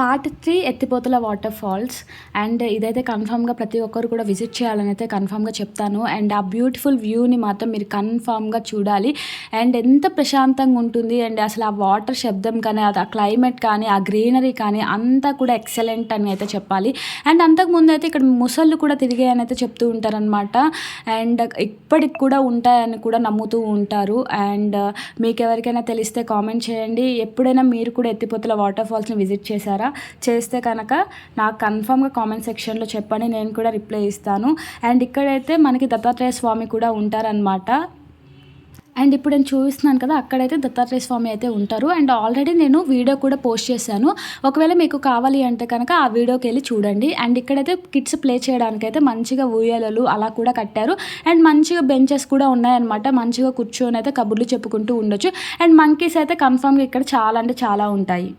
Part 3 ఎత్తిపోతల water falls. And ఇదైతే కన్ఫామ్‌గా ప్రతి ఒక్కరు కూడా విజిట్ చేయాలని అయితే కన్ఫామ్‌గా చెప్తాను. అండ్ ఆ బ్యూటిఫుల్ వ్యూని మాత్రం మీరు కన్ఫామ్‌గా చూడాలి. అండ్ ఎంత ప్రశాంతంగా ఉంటుంది. అండ్ అసలు ఆ వాటర్ శబ్దం కానీ, అది ఆ క్లైమేట్ కానీ, ఆ గ్రీనరీ కానీ అంతా కూడా ఎక్సలెంట్ అని అయితే చెప్పాలి. అండ్ అంతకుముందు అయితే ఇక్కడ ముసళ్ళు కూడా తిరిగాయని అయితే చెప్తూ ఉంటారనమాట. అండ్ ఇప్పటికి కూడా ఉంటాయని కూడా నమ్ముతూ ఉంటారు. అండ్ మీకు ఎవరికైనా తెలిస్తే కామెంట్ చేయండి. ఎప్పుడైనా మీరు కూడా ఎత్తిపోతల వాటర్ ఫాల్స్‌ని విజిట్ చేశారా? చేస్తే కనుక నాకు కన్ఫామ్‌గా కామెంట్ సెక్షన్‌లో చెప్పండి. నేను కూడా రిప్లై ఇస్తాను. అండ్ ఇక్కడైతే మనకి దత్తాత్రేయ స్వామి కూడా ఉంటారనమాట. అండ్ ఇప్పుడు నేను చూపిస్తున్నాను కదా, అక్కడైతే దత్తాత్రేయ స్వామి అయితే ఉంటారు. అండ్ ఆల్రెడీ నేను వీడియో కూడా పోస్ట్ చేశాను. ఒకవేళ మీకు కావాలి అంటే కనుక ఆ వీడియోకి వెళ్ళి చూడండి. అండ్ ఇక్కడైతే కిడ్స్ ప్లే చేయడానికైతే మంచిగా ఊయలలు అలా కూడా కట్టారు. అండ్ మంచిగా బెంచెస్ కూడా ఉన్నాయన్నమాట. మంచిగా కూర్చొని అయితే కబుర్లు చెప్పుకుంటూ ఉండొచ్చు. అండ్ మంకీస్ అయితే కన్ఫామ్‌గా ఇక్కడ చాలా అంటే చాలా ఉంటాయి.